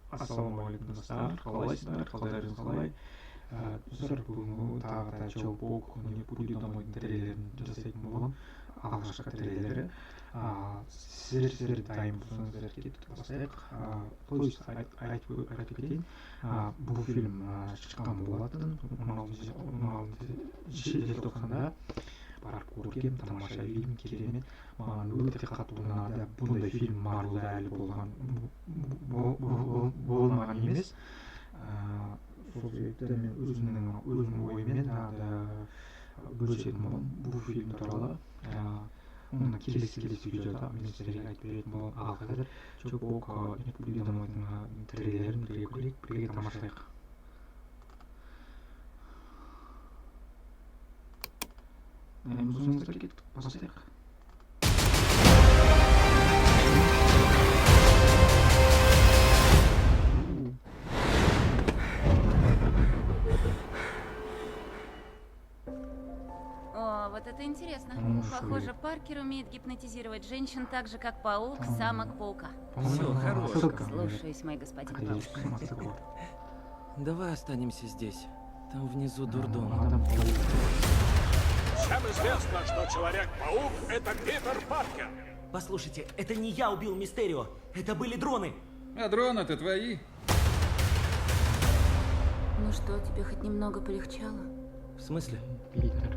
Ассалаумағалейкум достар, қалайсыздар, қалдарыңыз қалай? Достар, бүгін тағы да Человек-паук не будет домойдың трейлерін жасайтын боламын. Алғашқы трейлері. Сіздер дайын болсаңыздар кеттік бастайық. То есть айтып кетейін, бұл фильм шыққан болатын 16 желтоқсанда. Барып көргем, тамаша фильм, керемет. Маған өте қатты ұнады. Бұндай фильм Марвелда әлі болмаған емес. Сол себепті мен өзімнің ойыммен бөлісетін боламын бұл фильм туралы. Оны келесі видеода мен сіздерге айтып беретін боламын. Ал қазір Человек-паук не будет домойдың трейлерін бірге көрейік, бірге тамашалайық. Бұзыңыздар кеттік, бастайық. О, вот это интересно. Похоже, Паркер умеет гипнотизировать женщин так же, как паук, самок паука. Все, хорош. Слушаюсь, мой господин паук. Давай останемся здесь. Там внизу дурдом. Всем известно, что Человек-паук — это Питер Паркер. Послушайте, это не я убил Мистерио, это были дроны. А дроны-то твои? Ну что, тебе хоть немного полегчало? В смысле? Питер.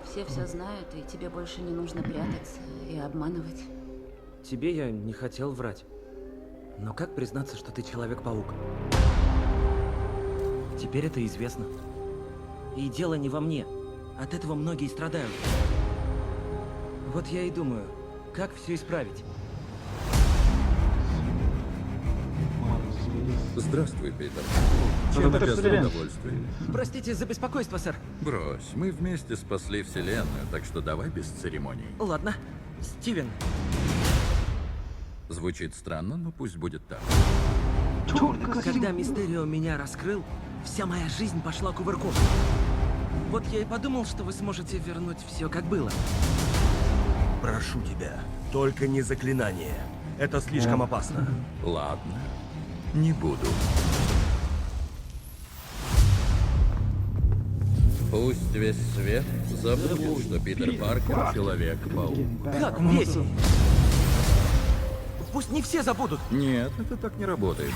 Все знают, и тебе больше не нужно прятаться и обманывать. Тебе я не хотел врать. Но как признаться, что ты Человек-паук? Теперь это известно. И дело не во мне. От этого многие страдают. Вот я и думаю, как все исправить. Здравствуй, Питер. Чем обязан удовольствием? Простите за беспокойство, сэр. Брось, мы вместе спасли Вселенную, так что давай без церемоний. Ладно. Стивен. Звучит странно, но пусть будет так. Когда Мистерио меня раскрыл, вся моя жизнь пошла кувырком. Вот я и подумал, что вы сможете вернуть все как было. Прошу тебя, только не заклинание. Это слишком опасно. Ладно, не буду. Пусть весь свет забудет, что Питер Паркер — Человек-паук. Как весь? Пусть не все забудут. Нет, это так не работает.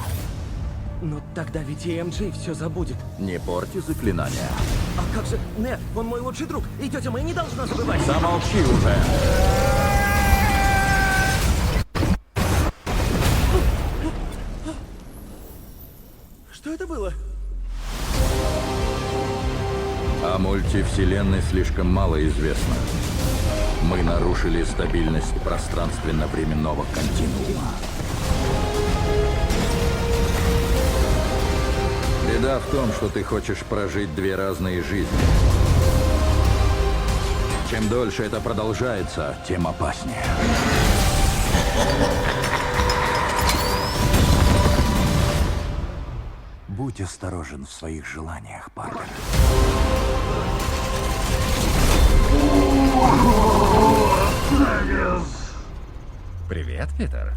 Но тогда ведь и МJ все забудет. Не порти заклинания. А как же Нед? Он мой лучший друг. И тетя Мэй не должна забывать. Замолчи уже. Что это было? О мультивселенной слишком мало известно. Мы нарушили стабильность пространственно-временного континуума. Беда в том, что ты хочешь прожить две разные жизни. Чем дольше это продолжается, тем опаснее. Будь осторожен в своих желаниях, Паркер. Привет, Питер.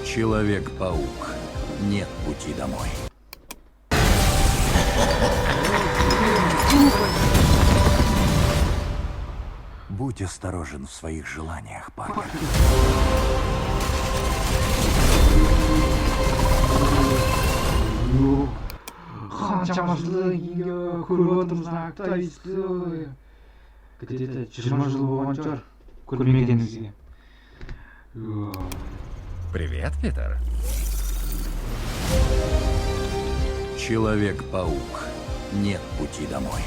Человек-паук. Нет пути домой. Будь осторожен в своих желаниях, Паркер. Қаншама жыл көріп отырмыз, то есть где-то 20 жыл болған шығар көрмегенімізге. Привет, Питер. Человек-паук. Нет пути домой.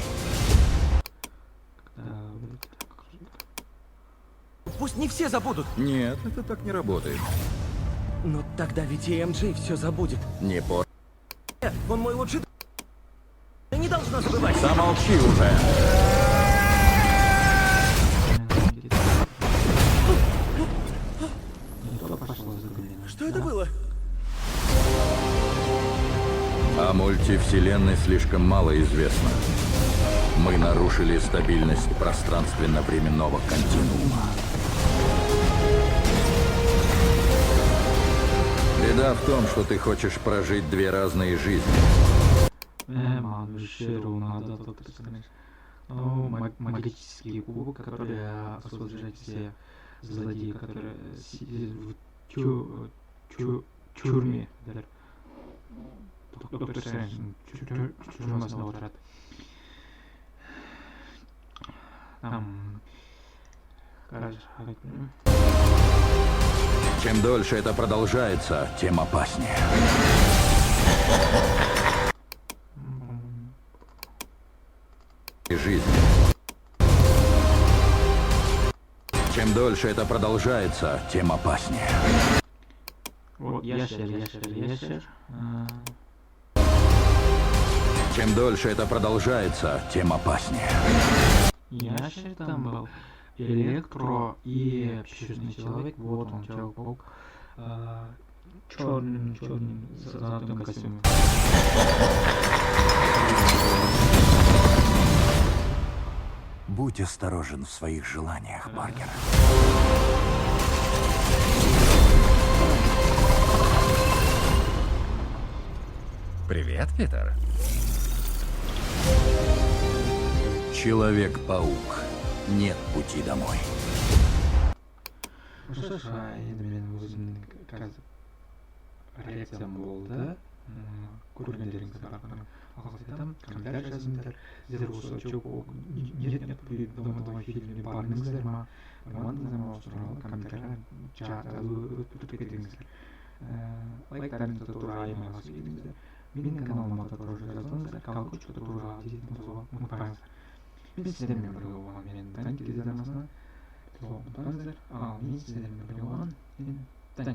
Пусть не все забудут. Нет, это так не работает. Но тогда ведь и МJ все забудет. Не порти. Он мой лучший друг. Ты не должна забывать. Замолчи уже. Что это было? О мультивселенной слишком мало известно. Мы нарушили стабильность пространственно-временного континуума. Беда в том, что ты хочешь прожить две разные жизни. Ман, Вишеру надо тут представить. Ну, магический кубок, который освобождает все злодеи, которые в тюрьме. Доктор Стрэндж, тюрьма снова рад. Там... Короче, Чем дольше это продолжается, тем опаснее. И жизнь. Чем дольше это продолжается, тем опаснее. вот ящер. Чем дольше это продолжается, тем опаснее. Ящер там был. Электро и чудный человек. Вот он, Человек-паук. Черный золотым костюме. Будь осторожен в своих желаниях, Паркер. Привет, Питер. Человек-паук. Нет пути домой. Что ж, енді мен өзімнің қазір реакциям болды. Көргендеріңіз барғанын алғыс етемін. Комментарий жазыңыздар. Сіздер осы Человек-паук нет домой фильміне бардыңыздар ма? Бармадыңыздар ма? Осы туралы комментарийға өтіп кетіңіздер. Лайктарыңызды тура аймаға сөйлеңіздер. Менің каналыма да тоже жазыңыздар. Колокольчикті тура жазуға ұмытпаңыздар. Мен сіздермен бірге болған мен Даник Лизармасына ұмытпаңыздар. Ал мен сіздермен бірге болған